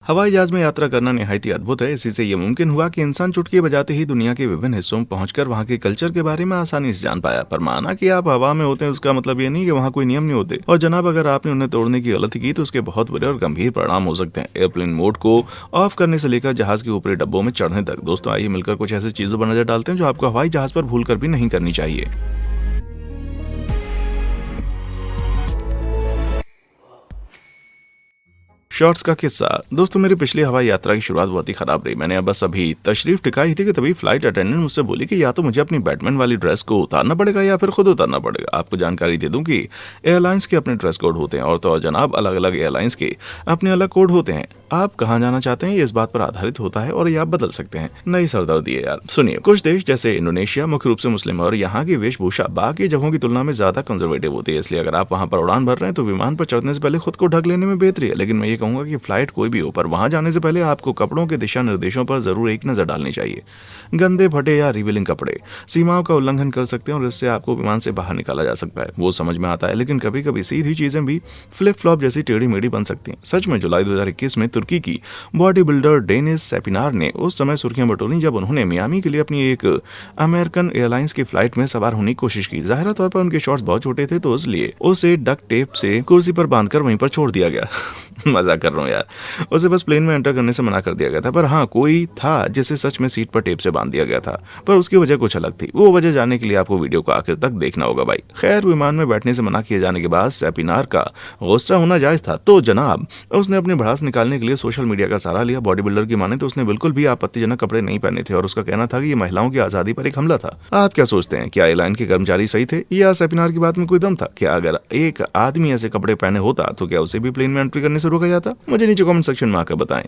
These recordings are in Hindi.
हवाई जहाज में यात्रा करना निहायत ही अद्भुत है। इसी से ये मुमकिन हुआ कि इंसान चुटकी बजाते ही दुनिया के विभिन्न हिस्सों में पहुंचकर वहां के कल्चर के बारे में आसानी से जान पाया। पर माना कि आप हवा में होते हैं उसका मतलब ये नहीं कि वहां कोई नियम नहीं होते। और जनाब, अगर आपने उन्हें तोड़ने की गलती की तो उसके बहुत बुरे और गंभीर परिणाम हो सकते हैं, एयरप्लेन मोड को ऑफ करने से लेकर जहाज के ऊपरी डब्बों में चढ़ने तक। दोस्तों, आइए मिलकर कुछ ऐसी चीजों पर नजर डालते हैं जो आपको हवाई जहाज पर भूल कर भी नहीं करनी चाहिए। शॉर्ट्स का किस्सा। दोस्तों, मेरी पिछली हवाई यात्रा की शुरुआत बहुत ही खराब रही। मैंने बस अभी तशरीफ टिकाई थी कि तभी फ्लाइट अटेंडेंट मुझसे बोली कि या तो मुझे अपनी बैटमैन वाली ड्रेस को उतारना पड़ेगा या फिर खुद उतारना पड़ेगा। आपको जानकारी दे दूं कि एयरलाइंस के अपने ड्रेस कोड होते हैं और तो और जनाब, अलग अलग एयरलाइंस के अपने अलग कोड होते हैं। आप कहाँ जाना चाहते हैं ये इस बात पर आधारित होता है और ये आप बदल सकते हैं। नई सरदर्दी है यार। सुनिए, कुछ देश जैसे इंडोनेशिया मुख्य रूप से मुस्लिम और यहाँ की वेशभूषा बाकी जगहों की तुलना में ज्यादा कंजर्वेटिव होती है। इसलिए अगर आप वहाँ पर उड़ान भर रहे हैं तो विमान पर चढ़ने से पहले खुद को ढक लेने में बेहतरी है। लेकिन मैं ये कहूंगा कि फ्लाइट कोई भी हो, पर वहां जाने से पहले आपको कपड़ों के दिशा निर्देशों पर जरूर एक नजर डालनी चाहिए। गंदे, फटे या रिवीलिंग कपड़े सीमाओं का उल्लंघन कर सकते हैं और इससे आपको विमान से बाहर निकाला जा सकता है। वो समझ में आता है, लेकिन कभी कभी सीधी चीजें भी फ्लिप फ्लॉप जैसी टेढ़ी मेढ़ी बन सकती हैं। सच में जुलाई 2021 में तुर्की की बॉडी बिल्डर डेनिस सेपिनार ने उस समय सुर्खियां बटोरी जब उन्होंने मियामी के लिए अपनी एक अमेरिकन एयरलाइंस की फ्लाइट में सवार होने की कोशिश की। जाहिर तौर पर उनके शॉर्ट्स बहुत छोटे थे तो इसलिए उसे डक्ट टेप से कुर्सी पर बांधकर वहीं पर छोड़ दिया गया। मजाक कर रहा हूँ यार। उसे बस प्लेन में एंटर करने से मना कर दिया गया था। पर हाँ, कोई था जिसे सच में सीट पर टेप से बांध दिया गया था, पर उसकी वजह कुछ अलग थी। वो वजह जानने के लिए आपको वीडियो को आखिर तक देखना होगा भाई। खैर, विमान में बैठने से मना किए जाने के बाद सेपिनार का गुस्सा होना जायज था, तो जनाब उसने अपनी भड़ास निकालने के लिए सोशल मीडिया का सहारा लिया। बॉडी बिल्डर की माने तो उसने बिल्कुल भी आपत्तिजनक कपड़े नहीं पहने थे और उसका कहना था कि ये महिलाओं की आजादी पर एक हमला था। आप क्या सोचते हैं, क्या एयरलाइन के कर्मचारी सही थे या सेपिनार की बात में कोई दम था? क्या अगर एक आदमी ऐसे कपड़े पहने होता तो क्या उसे भी प्लेन में एंट्री करने से रोका जाता? मुझे नीचे कमेंट सेक्शन में आकर बताएं।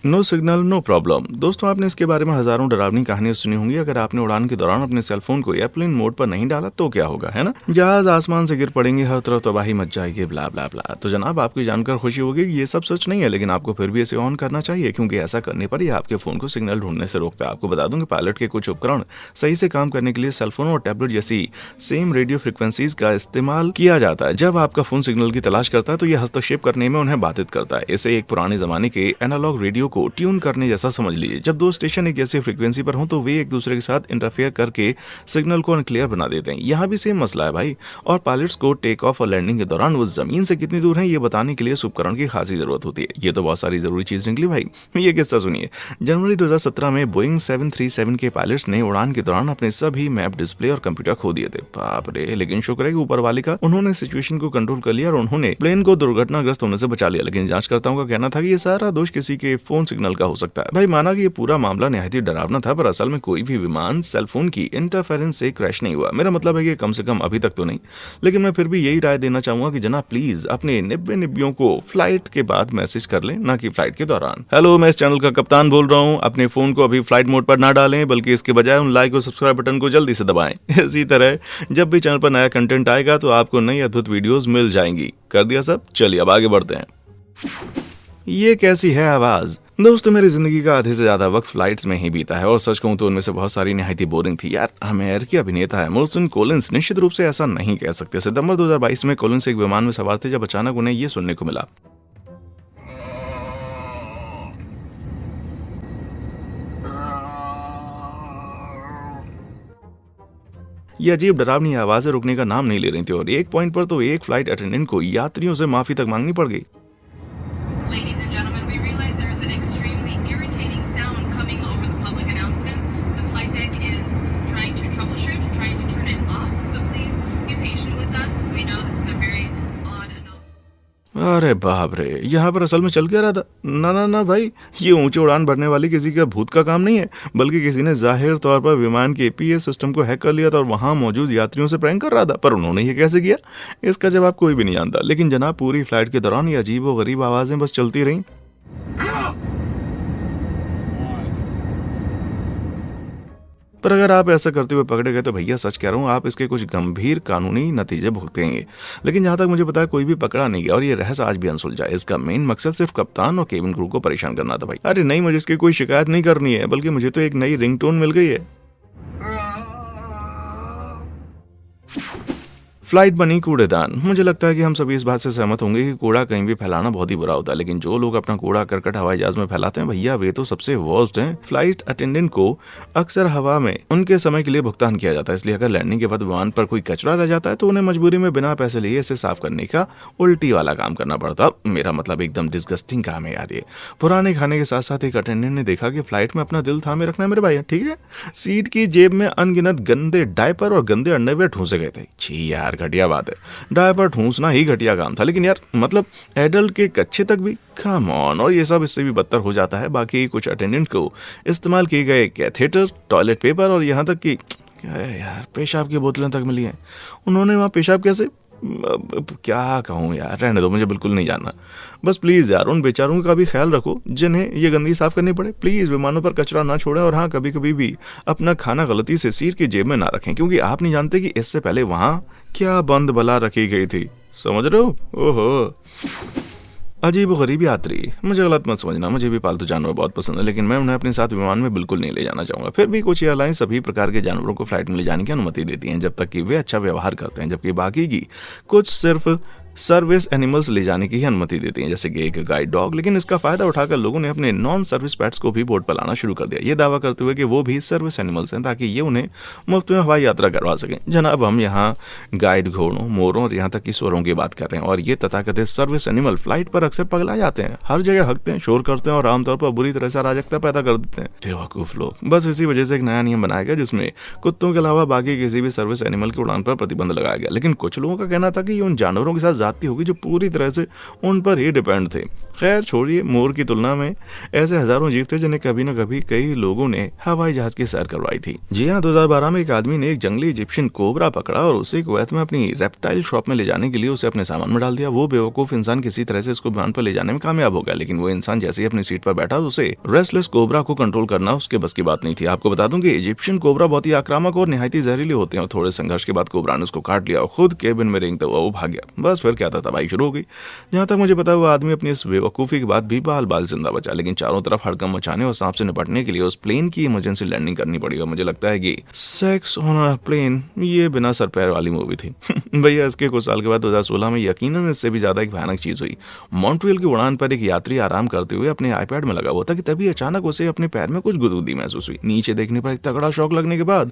No signal no problem. दोस्तों, आपने इसके बारे में हजारों डरावनी कहानियां सुनी होंगी। अगर आपने उड़ान के दौरान अपने सेलफोन को एयरप्लेन मोड पर नहीं डाला तो क्या होगा, है ना? जहाज आसमान से गिर पड़ेंगे, हर तरफ तबाही मच जाएगी, ब्ला ब्ला ब्ला। तो जनाब, आपको जानकर खुशी होगी कि ये सब सच नहीं है, लेकिन आपको फिर भी इसे ऑन करना चाहिए, क्योंकि ऐसा करने पर ही आपके फोन को सिग्नल ढूंढने से रोकता है। आपको बता दूं कि पायलट के कुछ उपकरण सही से काम करने के लिए सेलफोन और टैबलेट जैसी सेम रेडियो फ्रिक्वेंसीज का इस्तेमाल किया जाता है। जब आपका फोन सिग्नल की तलाश करता है तो यह हस्तक्षेप करने में उन्हें बाधित करता है। इसे एक पुराने जमाने के एनालॉग रेडियो को ट्यून करने जैसा समझ लीजिए। जब दो स्टेशन एक जैसी फ्रीक्वेंसी पर हों तो वे एक दूसरे के साथ इंटरफेयर करके सिग्नल को अनक्लियर बना देते हैं। यहाँ भी सेम मसला है भाई। और पायलट्स को टेक ऑफ और लैंडिंग के दौरान वो जमीन से कितनी दूर है ये बताने के लिए इस उपकरण की खासी जरूरत होती है। ये तो बहुत सारी जरूरी चीज निकली भाई। ये किस्सा सुनिए। जनवरी 2017 में बोइंग 737 के पायलट्स ने उड़ान के दौरान अपने सभी मैप डिस्प्ले और कंप्यूटर खो दिए थे। बाप रे, लेकिन शुक्र है कि ऊपर वाले का उन्होंने सिचुएशन को कंट्रोल कर लिया और उन्होंने प्लेन को दुर्घटनाग्रस्त होने से बचा लिया। लेकिन जांचकर्ताओं का कहना था कि ये सारा दोष किसी के फोन सिग्नल का हो सकता है। भाई, माना कि ये पूरा मामला निहायत ही डरावना था, पर असल में कोई भी विमान सेलफोन की इंटरफेरेंस से क्रैश नहीं हुआ। मेरा मतलब है कि कम से कम अभी तक तो नहीं। लेकिन मैं फिर भी यही राय देना चाहूंगा कि जनाब प्लीज अपने निब्बे निब्बियों को फ्लाइट के बाद मैसेज कर लें, ना कि फ्लाइट के दौरान। हेलो, मैं इस चैनल का कप्तान बोल रहा हूँ। अपने फोन को अभी फ्लाइट मोड पर ना डालें, बल्कि इसके बजाय उन लाइक और सब्सक्राइब बटन को जल्दी से दबाएं। इसी तरह जब भी चैनल पर नया कंटेंट आएगा तो आपको नई अद्भुत वीडियोस मिल जाएंगी। कर दिया सब? चलिए अब आगे बढ़ते हैं। ये कैसी है आवाज? दोस्तों, मेरी जिंदगी का आधे से ज्यादा वक्त फ्लाइट्स में ही बीता है और सच कहूं तो उनमें से बहुत सारी निहायती बोरिंग थी यार। अमेरिकी अभिनेता है मोर्सन कोलिंस निश्चित रूप से ऐसा नहीं कह सकते। सितंबर 2022 में कोलिंस एक विमान में सवार थे जब अचानक उन्हें ये सुनने को मिला। ये अजीब डरावनी आवाजें रुकने का नाम नहीं ले रही थी और एक पॉइंट पर तो एक फ्लाइट अटेंडेंट को यात्रियों से माफी तक मांगनी पड़ गई। Ladies and gentlemen, we realize there is an extremely irritating sound coming over the public announcements. The flight deck is trying to troubleshoot, trying to turn it off, so please be patient with us. We know this is a very odd announcement. अरे बाप रे, यहाँ पर असल में चल क्या रहा था? ना ना ना भाई, ये ऊंची उड़ान भरने वाली किसी का भूत का काम नहीं है, बल्कि किसी ने जाहिर तौर पर विमान के एपीएस सिस्टम को हैक कर लिया था और वहां मौजूद यात्रियों से प्रैंक कर रहा था। पर उन्होंने ये कैसे किया, इसका जवाब कोई भी नहीं जानता। लेकिन जनाब, पूरी फ्लाइट के दौरान ये अजीब और गरीब आवाजें बस चलती रहीं। पर अगर आप ऐसा करते हुए पकड़े गए तो भैया सच कह रहा हूँ, आप इसके कुछ गंभीर कानूनी नतीजे भुगतेंगे। लेकिन जहां तक मुझे पता है कोई भी पकड़ा नहीं गया और ये रहस्य आज भी अनसुलझा है। इसका मेन मकसद सिर्फ कप्तान और केबिन क्रू को परेशान करना था भाई। अरे नहीं, मुझे इसकी कोई शिकायत नहीं करनी है, बल्कि मुझे तो एक नई रिंगटोन मिल गई है। फ्लाइट बनी कूड़ेदान। मुझे लगता है कि हम सभी इस बात से सहमत होंगे कि कूड़ा कहीं भी फैलाना बहुत ही बुरा होता है, लेकिन जो लोग अपना कूड़ा करकट हवाई जहाज में फैलाते हैं भैया वे तो सबसे वर्स्ट हैं। फ्लाइट अटेंडेंट को अक्सर हवा में उनके समय के लिए भुगतान किया जाता है, इसलिए अगर लैंडिंग के बाद विमान पर कोई कचरा रह जाता है तो उन्हें मजबूरी में बिना पैसे लिए इसे साफ करने का उल्टी वाला काम करना पड़ता। मेरा मतलब एकदम डिस्गस्टिंग काम है यार ये। पुराने खाने के साथ साथ एक अटेंडेंट ने देखा कि फ्लाइट में अपना दिल थामे रखना है मेरे भाई, ठीक है। सीट की जेब में अनगिनत गंदे डायपर और गंदे अंडरवियर ठूंसे गए थे। छी यार, घटिया बात है। डायपर ठूंसना ही घटिया काम था, लेकिन यार मतलब एडल्ट के कच्चे तक भी, कम ऑन। और ये सब इससे भी बदतर हो जाता है। बाकी कुछ अटेंडेंट को इस्तेमाल किए गए कैथेटर, टॉयलेट पेपर और यहाँ तक कि क्या है यार, पेशाब की बोतलें तक मिली हैं। उन्होंने वहाँ पेशाब कैसे, अब क्या कहूँ यार, रहने दो, मुझे बिल्कुल नहीं जानना। बस प्लीज़ यार उन बेचारों का भी ख्याल रखो जिन्हें ये गंदगी साफ करनी पड़े। प्लीज़ विमानों पर कचरा ना छोड़ें, और हाँ कभी कभी भी अपना खाना गलती से सीट की जेब में ना रखें, क्योंकि आप नहीं जानते कि इससे पहले वहाँ क्या बंद बला रखी गई थी। समझ रहे हो? ओहो, अजीब गरीब यात्री। मुझे गलत मत समझना, मुझे भी पालतू जानवर बहुत पसंद है, लेकिन मैं उन्हें अपने साथ विमान में बिल्कुल नहीं ले जाना चाहूँगा। फिर भी कुछ एयरलाइन सभी प्रकार के जानवरों को फ्लाइट में ले जाने की अनुमति देती हैं जब तक कि वे अच्छा व्यवहार करते हैं, जबकि बाकी की कुछ सिर्फ सर्विस एनिमल्स ले जाने की ही अनुमति देती हैं, जैसे कि एक गाइड डॉग। लेकिन इसका फायदा उठाकर लोगों ने अपने नॉन सर्विस पेट्स को भी बोर्ड पर लाना शुरू कर दिया, ये दावा करते हुए कि वो भी सर्विस एनिमल्स हैं, ताकि ये उन्हें मुफ्त में हवाई यात्रा करवा सकें। जनाब, हम यहाँ गाइड घोड़ों, मोरों और यहाँ तक कि स्वरों की बात कर रहे हैं, और ये तथाकथित सर्विस एनिमल फ्लाइट पर अक्सर पगला जाते हैं, हर जगह हकते हैं, शोर करते हैं और आमतौर पर बुरी तरह से अराजकता पैदा कर देते हैं। बेवकूफ लोग। बस इसी वजह से एक नया नियम बनाया गया जिसमें कुत्तों के अलावा बाकी किसी भी सर्विस एनिमल की उड़ान पर प्रतिबंध लगाया गया। लेकिन कुछ लोगों का कहना था कि ये उन जानवरों के साथ ज्यादती होगी जो पूरी तरह से उन पर ही डिपेंड थे। खैर छोड़िए, मोर की तुलना में ऐसे हजारों जीव थे जिन्हें कभी न कभी कई लोगों ने हवाई जहाज की सैर करवाई थी। जी हाँ, 2012 में एक आदमी ने एक जंगली इजिप्शियन कोबरा पकड़ा और उसे कुवैत में अपनी रेप्टाइल शॉप में ले जाने के लिए उसे अपने सामान में डाल दिया। वो बेवकूफ इंसान किसी तरह से इसको विमान पर ले जाने में कामयाब हो गया, लेकिन वो इंसान जैसे ही अपनी सीट पर बैठा तो उसे रेस्टलेस कोबरा को कंट्रोल करना उसके बस की बात नहीं थी। आपको बता दूं कि इजिप्शियन कोबरा बहुत ही आक्रामक और निहायत जहरीले होते हैं, और थोड़े संघर्ष के बाद कोबरा ने उसको काट लिया और खुद केबिन में रेंगता हुआ वो भाग गया। बस फिर क्या था, तबाही शुरू हो गई। जहां तक मुझे पता, वो आदमी अपनी इस बेवकूफी के बाद भी बाल बाल जिंदा बचा, लेकिन चारों तरफ हड़कंप मचाने और सांप से निपटने के लिए उस प्लेन की इमरजेंसी लैंडिंग करनी पड़ी। और मुझे लगता है कि सेक्स ऑन अ प्लेन ये बिना सर पैर वाली मूवी थी। भैया, इसके कुछ साल के बाद 2016 में यकीनन इससे भी ज्यादा एक भयानक चीज हुई। मॉन्ट्रियल की उड़ान पर एक यात्री आराम करते हुए अपने आईपैड में लगा हुआ था कि तभी अचानक उसे अपने पैर में कुछ गुदगुदी महसूस हुई। नीचे देखने पर एक तगड़ा शॉक लगने के बाद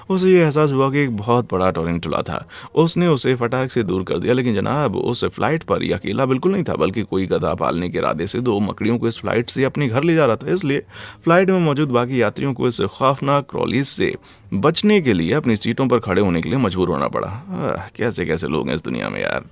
उसे ये एहसास हुआ कि एक बहुत बड़ा टोरेंटुला था। उसने उसे फटाक से दूर कर दिया, लेकिन जनाब उस फ्लाइट पर यह अकेला बिल्कुल नहीं था, बल्कि कोई गधा पालने के इरादे से 2 मकड़ियों को इस फ्लाइट से अपने घर ले जा रहा था। इसलिए फ्लाइट में मौजूद बाकी यात्रियों को इस खौफनाक क्रॉलीज से बचने के लिए अपनी सीटों पर खड़े होने के लिए मजबूर होना पड़ा। कैसे कैसे लोग हैं इस दुनिया में यार।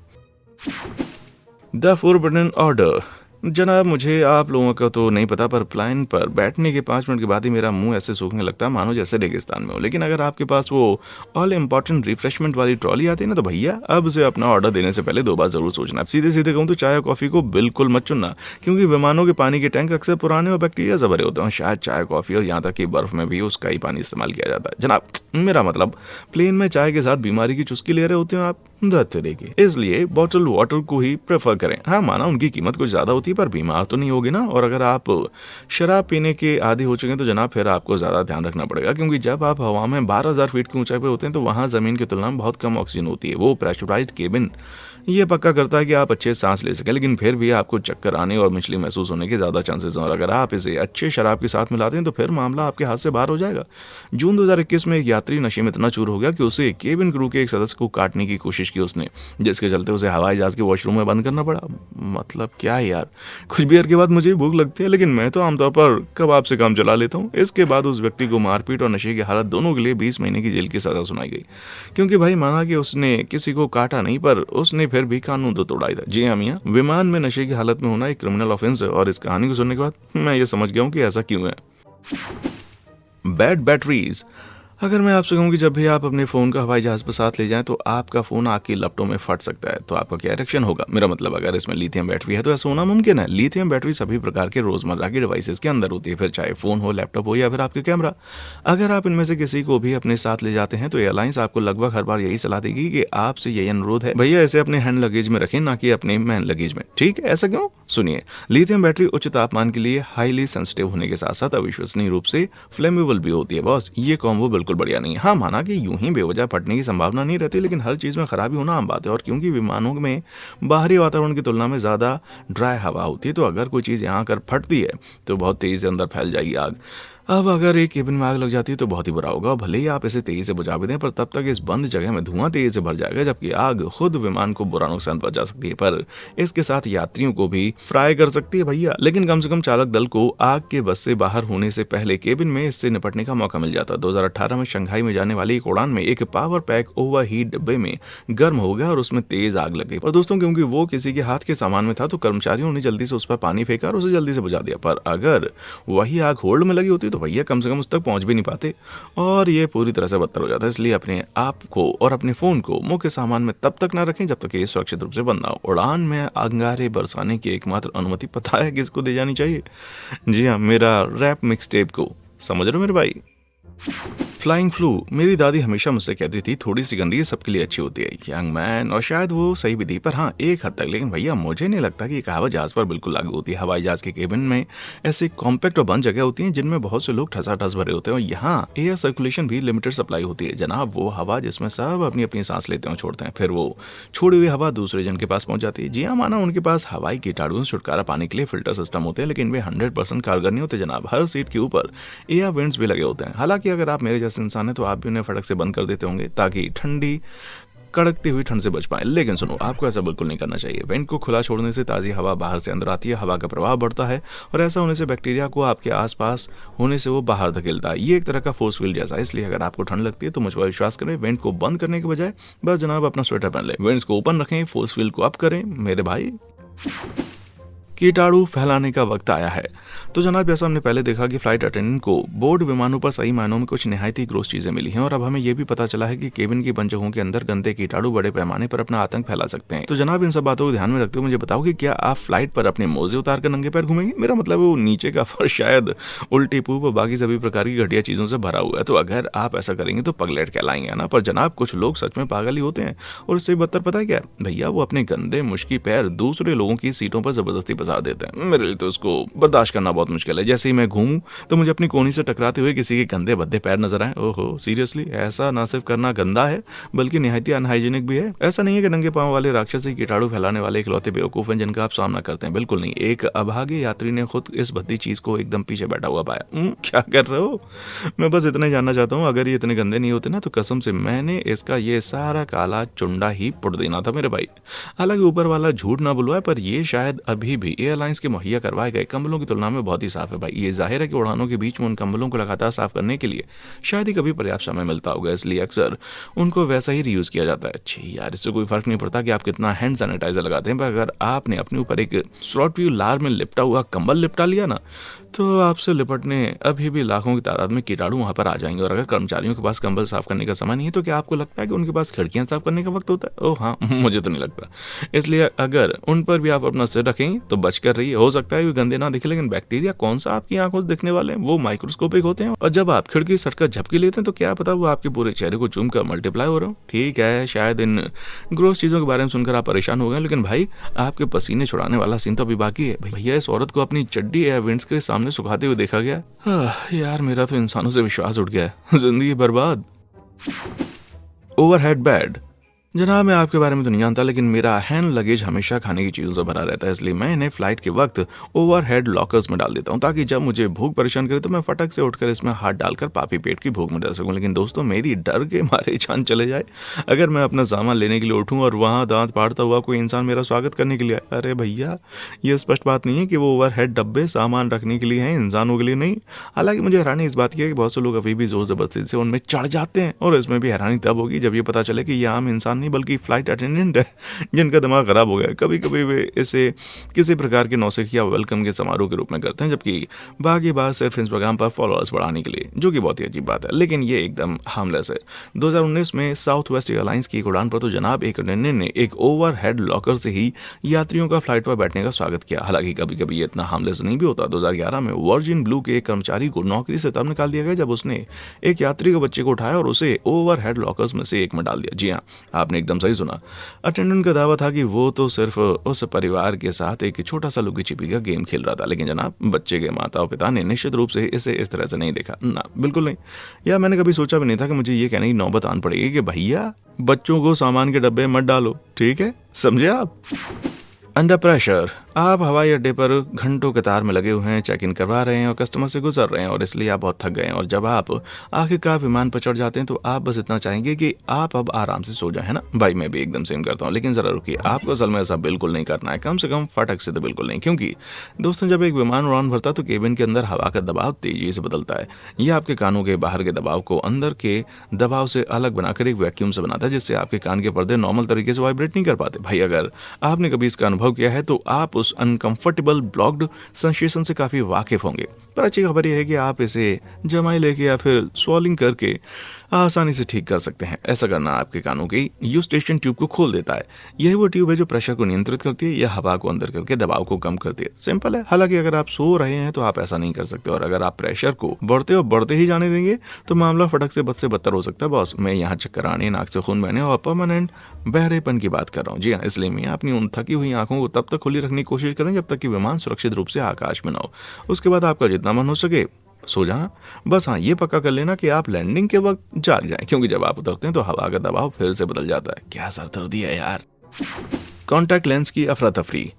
The forbidden order. जनाब, मुझे आप लोगों का तो नहीं पता, पर प्लेन पर बैठने के 5 मिनट के बाद ही मेरा मुंह ऐसे सूखने लगता है मानो जैसे रेगिस्तान में हो। लेकिन अगर आपके पास वो ऑल इम्पोर्टेंट रिफ्रेशमेंट वाली ट्रॉली आती है ना, तो भैया अब से अपना ऑर्डर देने से पहले 2 बार जरूर सोचना। सीधे सीधे कहूँ तो चाय और कॉफी को बिल्कुल मत चुनना, क्योंकि विमानों के पानी के टैंक अक्सर पुराने और बैक्टीरिया से भरे होते हैं। शायद चाय, कॉफी और यहाँ तक कि बर्फ में भी उसका ही पानी इस्तेमाल किया जाता है। जनाब, मेरा मतलब प्लेन में चाय के साथ बीमारी की चुस्की ले रहे होते हो आप, देखिए, इसलिए बॉटल वाटर को ही प्रेफर करें। हाँ, माना उनकी कीमत कुछ ज्यादा होती है, पर बीमार तो नहीं होगी ना। और अगर आप शराब पीने के आदी हो चुके हैं तो जनाब फिर आपको ज्यादा ध्यान रखना पड़ेगा, क्योंकि जब आप हवा में 12,000 फीट की ऊंचाई पे होते हैं तो वहां जमीन की तुलना में बहुत कम ऑक्सीजन होती है। वो प्रेशराइज्ड केबिन ये पक्का करता है कि आप अच्छे सांस ले सकें, लेकिन फिर भी आपको चक्कर आने और मिचली महसूस होने के ज़्यादा चांसेस हैं। और अगर आप इसे अच्छे शराब के साथ मिलाते हैं तो फिर मामला आपके हाथ से बाहर हो जाएगा। जून 2021 में एक यात्री नशे में इतना चूर हो गया कि उसे केबिन क्रू के एक सदस्य को काटने की कोशिश की उसने, जिसके चलते उसे हवाई जहाज के वॉशरूम में बंद करना पड़ा। मतलब क्या यार, कुछ बियर के बाद मुझे भूख लगती है, लेकिन मैं तो आमतौर पर कबाब से काम चला लेता हूँ। इसके बाद उस व्यक्ति को मारपीट और नशे की हालत दोनों के लिए 20 महीने की जेल की सजा सुनाई गई, क्योंकि भाई माना कि उसने किसी को काटा नहीं, पर उसने फिर भी कानून तो तोड़ा ही था। जी हाँ मियां, विमान में नशे की हालत में होना एक क्रिमिनल ऑफेंस है, और इस कहानी को सुनने के बाद मैं ये समझ गया हूँ कि ऐसा क्यों है। Bad batteries. अगर मैं आपसे कहूँ कि जब भी आप अपने फ़ोन का हवाई जहाज़ पर साथ ले जाएं तो आपका फ़ोन आग की लपटों में फट सकता है, तो आपका क्या रिएक्शन होगा? मेरा मतलब अगर इसमें लिथियम बैटरी है तो ऐसा होना मुमकिन है। लिथियम बैटरी सभी प्रकार के रोज़मर्रा के डिवाइसेस के अंदर होती है, फिर चाहे फ़ोन हो, लैपटॉप हो या फिर आपके कैमरा। अगर आप इनमें से किसी को भी अपने साथ ले जाते हैं तो एयरलाइंस आपको लगभग हर बार यही सलाह देगी कि आपसे यही अनुरोध है, भैया इसे अपने हैंड लगेज में रखें, ना कि अपने मैन लगेज में। ठीक है, ऐसा क्यों? सुनिए, लिथियम बैटरी उच्च तापमान के लिए हाईली सेंसिटिव होने के साथ साथ अविश्वसनीय रूप से फ्लेमेबल भी होती है बॉस। ये कॉम्बो बिल्कुल बिल्कुल बढ़िया नहीं है। हाँ, माना कि यूं ही बेवजह फटने की संभावना नहीं रहती, लेकिन हर चीज़ में खराबी होना आम बात है। और क्योंकि विमानों में बाहरी वातावरण की तुलना में ज़्यादा ड्राई हवा होती है, तो अगर कोई चीज़ यहाँ आकर फटती है तो बहुत तेज़ी से अंदर फैल जाएगी आग। अब अगर एक केबिन में आग लग जाती है तो बहुत ही बुरा होगा। भले ही आप इसे तेजी से बुझा भी दें, पर तब तक इस बंद जगह में धुआं तेजी से भर जाएगा, जबकि आग खुद विमान को बुरा नुकसान पहुंचा सकती है, पर इसके साथ यात्रियों को भी फ्राई कर सकती है भैया। लेकिन कम से कम चालक दल को आग के बस से बाहर होने से पहले केबिन में इससे निपटने का मौका मिल जाता। 2018 में शंघाई में जाने वाली एक उड़ान में एक पावर पैक ओवरहीट डिब्बे में गर्म हो गया और उसमें तेज आग लग गई। पर दोस्तों, क्योंकि वो किसी के हाथ के सामान में था, तो कर्मचारियों ने जल्दी से उस पर पानी फेंका और उसे जल्दी से बुझा दिया। पर अगर वही आग होल्ड में लगी होती तो भैया कम से कम उस तक पहुंच भी नहीं पाते और ये पूरी तरह से बदतर हो जाता है। इसलिए अपने आप को और अपने फोन को मुख्य सामान में तब तक ना रखें जब तक ये सुरक्षित रूप से बंद ना हो। उड़ान में अंगारे बरसाने की एकमात्र अनुमति पता है किसको दी जानी चाहिए? जी हाँ, मेरा रैप मिक्स टेप को। समझ रहे हो मेरे भाई? फ्लाइंग फ्लू, मेरी दादी हमेशा मुझसे कहती थी थोड़ी सी गंदगी सबके लिए अच्छी होती है यंग मैन, और शायद वो सही भी थी, पर हाँ एक हद तक। लेकिन भैया मुझे नहीं लगता कि ये कहावत जहाज पर बिल्कुल लागू होती है। हवाई जहाज के केबिन में ऐसे कॉम्पैक्ट और बंद जगह होती हैं जिनमें बहुत से लोग ठसाठस भरे होते हैं, और यहाँ एयर सर्कुलेशन भी लिमिटेड सप्लाई होती है जनाब। वो हवा जिसमें सब अपनी अपनी सांस लेते हैं छोड़ते हैं, फिर वो छोड़ी हुई हवा दूसरे जन के पास पहुंच जाती है। जी हाँ, माना उनके पास हवाई कीटाणुओं से छुटकारा पाने के लिए फिल्टर सिस्टम होते हैं, लेकिन वे 100% कारगर नहीं होते जनाब। हर सीट के ऊपर एयर वेंट्स भी लगे होते हैं। हालांकि अगर आप मेरे जैसे इंसान है तो आप भी उन्हें फटक से बंद कर देते होंगे ताकि ठंडी कड़कती हुई ठंड से बच पाए। लेकिन सुनो, आपको ऐसा बिल्कुल नहीं करना चाहिए। वेंट को खुला छोड़ने से ताज़ी हवा बाहर से अंदर आती है, हवा का प्रवाह बढ़ता है और ऐसा होने से बैक्टीरिया को आपके आसपास होने से वो बाहर धकेलता है। ये एक तरह का फोर्स फील्ड जैसा है। इसलिए अगर आपको ठंड लगती है तो मुझ पर विश्वास करें, वेंट को बंद करने के बजाय बस जनाब अपना स्वेटर पहन लें, वेंट्स को ओपन रखें, फोर्स फील्ड को अप करें मेरे भाई। कीटाणु फैलाने का वक्त आया है। तो जनाब, जैसा हमने पहले देखा कि फ्लाइट अटेंडेंट को बोर्ड विमानों पर सही मायनों में कुछ निहायती ग्रोस चीजें मिली हैं, और अब हमें यह भी पता चला है कि केबिन की बंद जगहों के अंदर गंदे कीटाणु बड़े पैमाने पर अपना आतंक फैला सकते हैं। तो जनाब, इन सब बातों को ध्यान में रखते हुए मुझे बताओ कि क्या आप फ्लाइट पर अपने मोजे उतार कर नंगे पैर घूमेंगे? मेरा मतलब वो नीचे का फर्श शायद उल्टी पूप और बाकी सभी प्रकार की घटिया चीजों से भरा हुआ है। तो अगर आप ऐसा करेंगे तो पगलेट कहलाएंगे ना। पर जनाब, कुछ लोग सच में पागल ही होते हैं, और इससे बदतर पता है क्या भैया, वो अपने गंदे मुश्की पैर दूसरे लोगों की सीटों पर जबरदस्ती पसार देते हैं। मेरे लिए तो उसको बर्दाश्त करना बहुत मुश्किल है। जैसे ही मैं घूमूं तो मुझे अपनी कोहनी से टकराते हुए किसी के गंदे भद्दे पैर नजर आए। ओहो, सीरियसली, ऐसा ना सिर्फ करना गंदा है बल्कि निहायती अनहाइजीनिक भी है। ऐसा नहीं है कि नंगे पांव वाले राक्षसी कीटाणु फैलाने वाले इकलौते बेवकूफ हैं जिनका आप सामना करते हैं, बिल्कुल नहीं। एक अभागे यात्री ने खुद इस भद्दी चीज को एकदम पीछे बैठा हुआ पाया। क्या कर रहे हो? मैं बस इतना ही जानना चाहता हूँ, अगर ये इतने गंदे नहीं होते ना तो कसम से मैंने इसका ये सारा काला चुंडा ही पुट देना था मेरे भाई। हालांकि ऊपर वाला झूठ ना बुलवाए, पर ये शायद अभी भी एयरलाइंस के मुहैया करवाए गए कंबलों की तुलना में बहुत ही साफ है भाई। ये जाहिर है कि उड़ानों के बीच में उन कंबलों को लगातार साफ करने के लिए शायद ही कभी पर्याप्त समय मिलता होगा, इसलिए अक्सर उनको वैसा ही रीयूज किया जाता है। अच्छी यार, इससे कोई फर्क नहीं पड़ता कि आप कितना हैंड सैनिटाइजर लगाते हैं, पर अगर आपने अपने ऊपर एक स्लॉट व्यू लार में लिपटा हुआ कंबल लिपटा लिया ना, तो आपसे लिपटने अभी भी लाखों की तादाद में कीटाणु वहां पर आ जाएंगे। और अगर कर्मचारियों के पास कंबल साफ करने का समय नहीं है तो क्या आपको लगता है कि उनके पास खिड़कियां साफ करने का वक्त होता है? ओह हाँ, मुझे तो नहीं लगता। इसलिए अगर उन पर भी आप अपना सिर रखें तो बचकर रहिए। हो सकता है कि गंदे ना दिखे, लेकिन बैक्टीरिया कौन सा आपकी आंखों से दिखने वाले हैं, वो माइक्रोस्कोपिक होते हैं, और जब आप खिड़की सटकर झपकी लेते हैं तो क्या पता वो आपके पूरे चेहरे को चूम कर मल्टीप्लाई हो रहा हो। ठीक है, शायद इन ग्रोस चीजों के बारे में सुनकर आप परेशान हो गए, लेकिन भाई आपके पसीने छुड़ाने वाला सीन तो अभी बाकी है। भैया, इस औरत को अपनी चड्डी एयर विंड्स के सामने सुखाते हुए देखा गया। यार, मेरा तो इंसानों से विश्वास उठ गया है, जिंदगी बर्बाद। ओवरहेड बेड, जनाब मैं आपके बारे में तो नहीं जानता, लेकिन मेरा हैंड लगेज हमेशा खाने की चीज़ों से भरा रहता है, इसलिए मैं इन्हें फ्लाइट के वक्त ओवरहेड लॉकर्स में डाल देता हूँ, ताकि जब मुझे भूख परेशान करे तो मैं फटक से उठकर इसमें हाथ डालकर पापी पेट की भूख में रह सकूँ। लेकिन दोस्तों, मेरी डर के मारे जान चले जाए अगर मैं अपना सामान लेने के लिए उठूँ और वहाँ दांत फाड़ता हुआ कोई इंसान मेरा स्वागत करने के लिए आए। अरे भैया, ये स्पष्ट बात नहीं है कि वो ओवरहेड डब्बे सामान रखने के लिए हैं, इंसानों के लिए नहीं। हालांकि मुझे हैरानी इस बात की है कि बहुत से लोग अभी भी जोर जबरदस्ती से उनमें चढ़ जाते हैं, और इसमें भी हैरानी तब होगी जब ये पता चले कि ये आम इंसान नहीं बल्कि फ्लाइट अटेंडेंट है जिनका दिमाग खराब हो गया है। कभी कभी वे इसे किसी प्रकार के नौसिखिया वेलकम के समारोह के रूप में करते हैं, जबकि बाकी बात सिर्फ इंस्टाग्राम पर फॉलोअर्स बढ़ाने के लिए, जो कि बहुत ही अजीब बात है, लेकिन ये एकदम हार्मलेस है। 2019 में साउथ वेस्ट एयरलाइंस की एक उड़ान पर तो जनाब एक अटेंडेंट ने एक ओवरहेड लॉकर से ही यात्रियों का फ्लाइट पर बैठने का स्वागत किया। हालांकि कभी कभी ये इतना हार्मलेस नहीं भी होता। 2011 में वर्जिन ब्लू के एक कर्मचारी को नौकरी से तब निकाल दिया गया जब उसने एक यात्री के बच्चे को उठाया और उसे ओवरहेड लॉकर्स में से एक में डाल दिया। जी हाँ, आपने एकदम सही सुना। अटेंडेंट का दावा था कि वो तो सिर्फ उस परिवार के साथ एक छोटा सा लुकी छिपी का गेम खेल रहा था, लेकिन जनाब बच्चे के माता और पिता ने निश्चित रूप से इसे इस तरह से नहीं देखा, ना बिल्कुल नहीं। या मैंने कभी सोचा भी नहीं था कि मुझे ये कहने की नौबत आन पड़ेगी कि भैया बच्चों को सामान के डब्बे मत डालो, ठीक है, समझे आप। अंडर प्रेशर, आप हवाई अड्डे पर घंटों कतार में लगे हुए हैं, चेक इन करवा रहे हैं और कस्टमर से गुजर रहे हैं और इसलिए आप बहुत थक गए हैं। और जब आप आखिरकार विमान पर चढ़ जाते हैं तो आप बस इतना चाहेंगे कि आप अब आराम से सो जाए, है ना भाई। मैं भी एकदम सेम करता हूँ, लेकिन जरा रुकिए, आपको असल में ऐसा बिल्कुल नहीं करना है, कम से कम फटक से तो बिल्कुल नहीं। क्योंकि दोस्तों जब एक विमान उड़ान भरता तो केबिन के अंदर हवा का दबाव तेजी से बदलता है। यह आपके कानों के बाहर के दबाव को अंदर के दबाव से अलग बनाकर एक वैक्यूम से बनाता है, जिससे आपके कान के पर्दे नॉर्मल तरीके से वाइब्रेट नहीं कर पाते। भाई अगर आपने कभी इसका अनुभव किया है तो आप उस अनकंफर्टेबल ब्लॉक्ड सेंसेशन से काफी वाकिफ होंगे। पर अच्छी खबर यह है कि आप इसे जमाई लेके या फिर स्वॉलिंग करके आसानी से ठीक कर सकते हैं। ऐसा करना आपके कानों की यूस्टेशन ट्यूब को खोल देता है। यही वो ट्यूब है जो प्रेशर को नियंत्रित करती है या हवा को अंदर करके दबाव को कम करती है। सिंपल है। हालांकि अगर आप सो रहे हैं तो आप ऐसा नहीं कर सकते, और अगर आप प्रेशर को बढ़ते और बढ़ते ही जाने देंगे तो मामला फटक से बद से बदतर हो सकता है। बॉस, मैं यहाँ चक्कर आने, नाक से खून बहने और परमानेंट बहरेपन की बात कर रहा हूँ। जी हाँ, इसलिए मैं अपनी उन थकी हुई आंखों को तब तक खुली रखने की कोशिश करें जब तक कि विमान सुरक्षित रूप से आकाश में न हो। उसके बाद आपका जितना मन हो सके सो जाना। बस हाँ, ये पक्का कर लेना कि आप लैंडिंग के वक्त जाग जाएं, क्योंकि जब आप उतरते हैं तो हवा का दबाव फिर से बदल जाता है। क्या सरदर्दी है यार। कॉन्टैक्ट लेंस की अफरा तफरी।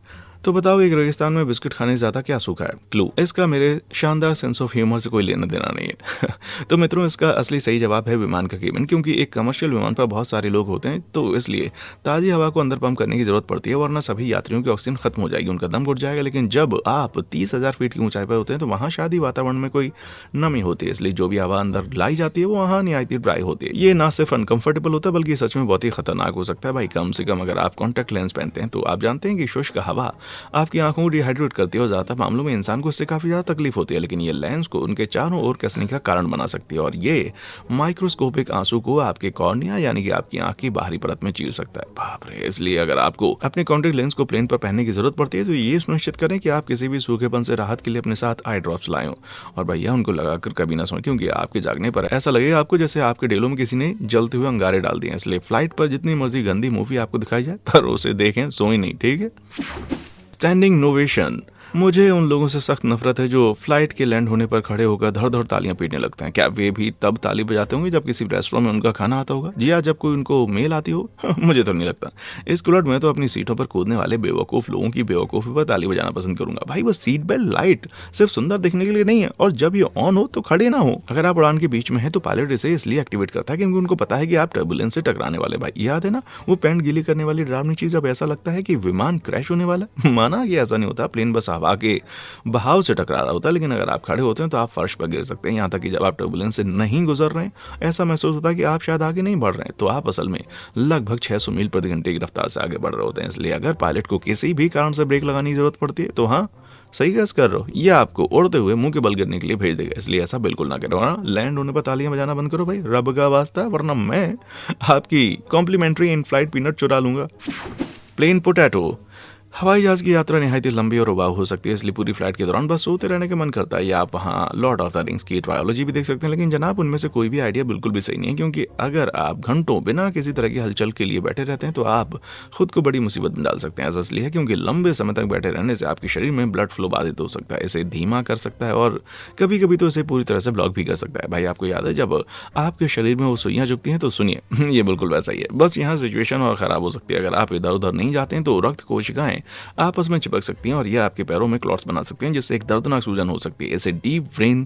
तो बताओ, एक रेगिस्तान में बिस्किट खाने से ज्यादा क्या सूखा है? क्लू, इसका मेरे शानदार सेंस ऑफ ह्यूमर से कोई लेना देना नहीं है। तो मित्रों, इसका असली सही जवाब है विमान का केबिन, क्योंकि एक कमर्शियल विमान पर बहुत सारे लोग होते हैं, तो इसलिए ताजी हवा को अंदर पंप करने की जरूरत पड़ती है, वरना सभी यात्रियों की ऑक्सीजन खत्म हो जाएगी, उनका दम घुट जाएगा। लेकिन जब आप 30,000 फीट की ऊंचाई पर होते हैं तो वहां शादी वातावरण में कोई नमी होती है, इसलिए जो भी हवा अंदर लाई जाती है वो वहां निहायत ड्राई होती है। ये ना सिर्फ अनकंफर्टेबल होता है बल्कि सच में बहुत ही खतरनाक हो सकता है। भाई कम से कम अगर आप कॉन्टैक्ट लेंस पहनते हैं तो आप जानते हैं कि शुष्क हवा आपकी आंखों को डिहाइड्रेट करती है और ज्यादातर मामलों में इंसान को इससे काफी ज्यादा तकलीफ होती है, लेकिन ये लेंस को उनके चारों ओर कसने का कारण बना सकती है और ये माइक्रोस्कोपिक आंसू को आपके कॉर्निया यानी कि आपकी आंख की बाहरी परत में चीर सकता है। बाप रे। इसलिए अगर आपको अपने कॉन्टैक्ट लेंस को प्लेन पर पहनने की जरूरत पड़ती है तो ये सुनिश्चित करें कि आप किसी भी सूखेपन से राहत के लिए अपने साथ आई ड्रॉप्स लाएं और भैया उनको लगाकर कभी ना सोएं, क्योंकि आपके जागने पर ऐसा लगेगा आपको जैसे आपके डेलों में किसी ने जलते हुए अंगारे डाल दिए। इसलिए फ्लाइट पर जितनी मर्जी गंदी मूवी आपको दिखाई जाए पर उसे देखें, सोएं नहीं, ठीक है। Standing novation. मुझे उन लोगों से सख्त नफरत है जो फ्लाइट के लैंड होने पर खड़े होकर धड़ धड़ तालियां पीटने लगते हैं। क्या वे भी तब ताली बजाते होंगे जब किसी रेस्टोरेंट में उनका खाना आता होगा? जी हाँ, जब कोई उनको मेल आती हो। मुझे तो नहीं लगता। इस उलट में तो अपनी सीटों पर कूदने वाले बेवकूफ लोगों की बेवकूफी पर ताली बजाना पसंद करूंगा। भाई वो सीट बेल्ट लाइट सिर्फ सुंदर दिखने के लिए नहीं है, और जब ये ऑन हो तो खड़े ना हो। अगर आप उड़ान के बीच में है तो पायलट इसे इसलिए एक्टिवेट करता है क्योंकि उनको पता है कि आप टर्बुलेंस से टकराने वाले। भाई याद है ना वो पैंट गीली करने वाली डरावनी चीज? अब ऐसा लगता है कि विमान क्रैश होने वाला। माना कि ऐसा नहीं होता, प्लेन बस हवा के बहाव से टकरा रहा होता है, लेकिन अगर आप खड़े होते हैं तो आप फर्श पर गिर सकते हैं। यहाँ तक कि जब आप टर्बुलेंस से नहीं गुजर रहे हैं, ऐसा महसूस होता है कि आप शायद आगे नहीं बढ़ रहे हैं, तो आप असल में लगभग 600 मील प्रति घंटे की रफ्तार से आगे बढ़ रहे होते हैं। इसलिए अगर पायलट को किसी भी कारण से ब्रेक लगाने की जरूरत पड़ती है तो हाँ, सही गैस कर रहे हो, ये आपको उड़ते हुए मुंह के बल गिरने के लिए भेज देगा। इसलिए ऐसा बिल्कुल ना करो। हाँ, लैंड होने पर तालियां बजाना बंद करो भाई, रब का वास्ता, वरना मैं आपकी कॉम्प्लीमेंट्री इन फ्लाइट पीनट चुरा लूंगा। Plane potato. हवाई जहाज की यात्रा निहायत ही लंबी और उबाऊ हो सकती है, इसलिए पूरी फ्लाइट के दौरान बस सोते रहने का मन करता है। या आप वहाँ लॉर्ड ऑफ द रिंग्स की ट्रायोलॉजी भी देख सकते हैं, लेकिन जनाब उनमें से कोई भी आइडिया बिल्कुल भी सही नहीं है, क्योंकि अगर आप घंटों बिना किसी तरह की हलचल के लिए बैठे रहते हैं तो आप खुद को बड़ी मुसीबत में डाल सकते हैं। ऐसा इसलिए है क्योंकि लंबे समय तक बैठे रहने से आपके शरीर में ब्लड फ्लो बाधित हो सकता है, इसे धीमा कर सकता है और कभी कभी तो इसे पूरी तरह से ब्लॉक भी कर सकता है। भाई आपको याद है जब आपके शरीर में वो सुइयां झुकती हैं? तो सुनिए, ये बिल्कुल वैसा ही है, बस यहाँ सिचुएशन और खराब हो सकती है। अगर आप इधर उधर नहीं जाते हैं तो रक्त कोशिकाएं आपस में चिपक सकती हैं और यह आपके पैरों में क्लॉट्स बना सकते हैं, जिससे एक दर्दनाक सूजन हो सकती है। इसे डीप वेन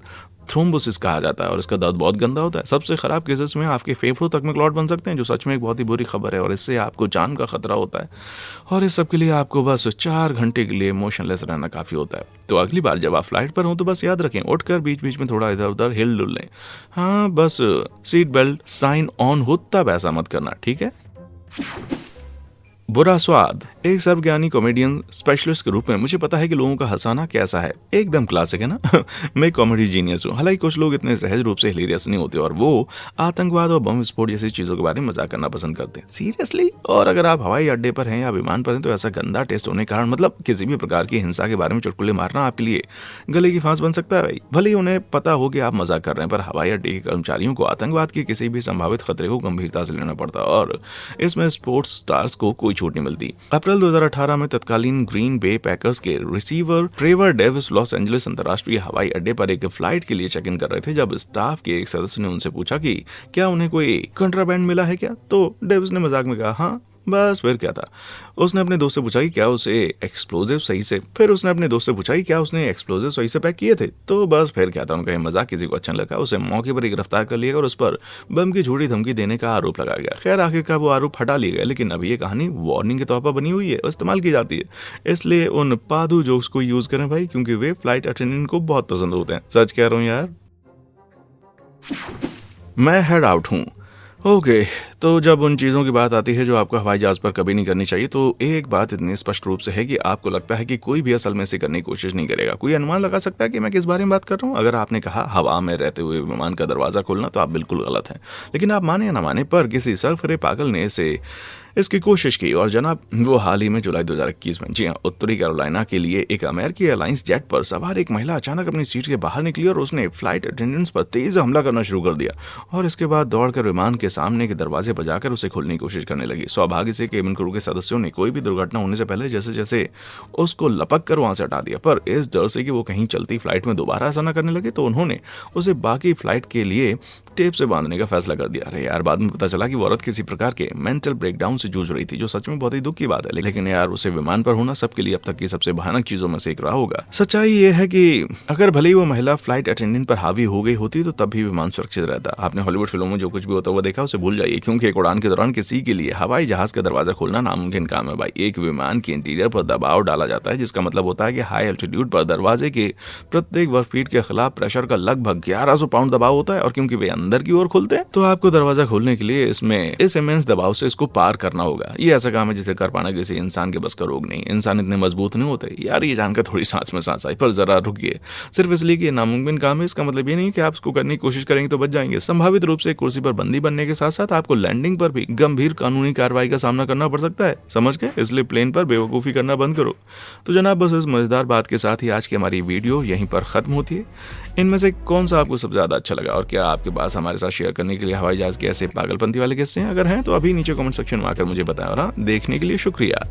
थ्रोम्बोसिस कहा जाता है और इसका दर्द बहुत गंदा होता है। सबसे खराब केसेस में आपके फेफड़ों तक में क्लॉट बन सकते हैं, जो सच में एक बहुत ही बुरी खबर है और इससे आपको जान का खतरा होता है। और इस सब के लिए आपको बस 4 घंटे के लिए मोशनलेस रहना काफी होता है। तो अगली बार जब आप फ्लाइट पर हो तो बस याद रखें, उठकर बीच बीच में थोड़ा इधर उधर हिल डुल लें। हाँ, बस सीट बेल्ट साइन ऑन हो तब ऐसा मत करना, ठीक है। बुरा स्वाद। एक सर्वज्ञानी कॉमेडियन स्पेशलिस्ट के रूप में मुझे पता है कि लोगों का हंसाना कैसा है। एकदम क्लासिक है ना। मैं एक कॉमेडी जीनियस हूँ। हालांकि कुछ लोग इतने सहज रूप से हिलेरियस नहीं होते और वो आतंकवाद और बम विस्फोट जैसी चीजों के बारे में मजाक करना पसंद करते हैं। सीरियसली। और अगर आप हवाई अड्डे पर हैं या विमान पर हैं तो ऐसा गंदा टेस्ट होने के कारण मतलब किसी भी प्रकार की हिंसा के बारे में चुटकुले मारना आपके लिए गले की फांस बन सकता है भाई। भले ही उन्हें पता हो कि आप मजाक कर रहे हैं, पर हवाई अड्डे के कर्मचारियों को आतंकवाद के किसी भी संभावित खतरे को गंभीरता से लेना पड़ता है और इसमें स्पोर्ट्स स्टार्स को कोई छूट नहीं मिलती। अप्रैल 2018 में तत्कालीन ग्रीन बे पैकर्स के receiver Trevor Davis Los Angeles अंतर्राष्ट्रीय हवाई अड्डे पर एक फ्लाइट के लिए चेक इन कर रहे थे जब स्टाफ के एक सदस्य ने उनसे पूछा कि क्या उन्हें कोई कंट्राबैंड मिला है क्या। तो डेविस ने मजाक में कहा हाँ। बस फिर क्या था, उसने अपने दोस्त से पूछा कि क्या उसने एक्सप्लोजिव सही से पैक किए थे। तो बस फिर क्या था, उनका ये मजाक किसी को अच्छा लगा, उसे मौके पर ही गिरफ्तार कर लिया और उस पर बम की झूठी धमकी देने का आरोप लगाया गया। खैर आखिरकार वो आरोप हटा लिया गया, लेकिन अभी ये कहानी वार्निंग के तौर पर बनी हुई है और इस्तेमाल की जाती है। इसलिए उन पादू जोक्स को यूज करें भाई, क्योंकि वे फ्लाइट अटेंडेंट को बहुत पसंद होते हैं। सच कह रहा हूँ यार। मैं हेड आउट हूँ। ओके, तो जब उन चीज़ों की बात आती है जो आपको हवाई जहाज पर कभी नहीं करनी चाहिए, तो एक बात इतनी स्पष्ट रूप से है कि आपको लगता है कि कोई भी असल में इसे करने की कोशिश नहीं करेगा। कोई अनुमान लगा सकता है कि मैं किस बारे में बात कर रहा हूँ? अगर आपने कहा हवा में रहते हुए विमान का दरवाजा खोलना, तो आप बिल्कुल गलत हैं। लेकिन आप माने या ना माने, पर किसी सरफरे पागल ने इसकी कोशिश की और जनाब वो हाल ही में जुलाई 2021 में, जी हाँ, उत्तरी कैरोलिना के लिए एक अमेरिकी एयरलाइंस जेट पर सवार एक महिला अचानक अपनी सीट के बाहर निकली और उसने फ्लाइट अटेंडेंट्स पर तेज हमला करना शुरू कर दिया और इसके बाद दौड़कर विमान के सामने के दरवाजे पर जाकर उसे खोलने की कोशिश करने लगी। सौभाग्य से केबिन क्रू के सदस्यों ने कोई भी दुर्घटना होने से पहले जैसे जैसे उसको लपक कर वहां से हटा दिया, पर इस डर से कि वो कहीं चलती फ्लाइट में दोबारा ऐसा न करने लगे तो उन्होंने उसे बाकी फ्लाइट के लिए टेप से बांधने का फैसला कर दिया। अरे यार, बाद में पता चला कि वो औरत किसी प्रकार के मेंटल ब्रेकडाउन से जूझ रही थी, जो सच में बहुत ही दुख की बात है। लेकिन यार, उसे विमान पर होना सबके लिए अब तक की सबसे भयानक चीजों में से एक रहा होगा। सच्चाई ये है कि अगर भले ही वो महिला फ्लाइट अटेंडेंट पर हावी हो गई होती तो तब भी विमान सुरक्षित रहता। आपने हॉलीवुड फिल्मों में जो कुछ भी होता हुआ देखा उसे भूल जाइए, क्योंकि एक उड़ान के दौरान किसी के लिए हवाई जहाज का दरवाजा खोलना नामुमकिन काम है भाई। एक विमान के इंटीरियर पर दबाव डाला जाता है, जिसका मतलब होता है कि हाई एल्टीट्यूड पर दरवाजे के प्रत्येक वर्ग फीट के खिलाफ प्रेशर का लगभग 1100 पाउंड दबाव होता है और क्योंकि वे अंदर की ओर खुलते हैं तो आपको दरवाजा खोलने के लिए इस इमेंस दबाव से इसको पार करना होगा। ये ऐसा काम है जिसे कर पाना किसी इंसान के बस का रोग नहीं। इंसान इतने मजबूत नहीं होते यार। ये जानकर थोड़ी सांस में सांस आई, पर जरा रुकिए। सिर्फ इसलिए कि ये नामुमकिन काम है, इसका मतलब ये नहीं कि आप इसको करने की कोशिश करेंगे तो बच जाएंगे। संभावित रूप से कुर्सी पर बंदी बनने के साथ साथ आपको लैंडिंग पर भी गंभीर कानूनी कार्रवाई का सामना करना पड़ सकता है, समझ गए? इसलिए प्लेन पर बेवकूफी करना बंद करो। तो जनाब, बस इस मजेदार बात के साथ ही आज की हमारी वीडियो यहीं पर खत्म होती है। इनमें से कौन सा आपको सबसे ज्यादा अच्छा लगा और क्या आपके पास हमारे साथ शेयर करने के लिए हवाई जहाज के ऐसे पागलपंती वाले किस्से हैं? अगर हैं तो अभी नीचे कमेंट सेक्शन में आकर मुझे बताएं। और हाँ, देखने के लिए शुक्रिया।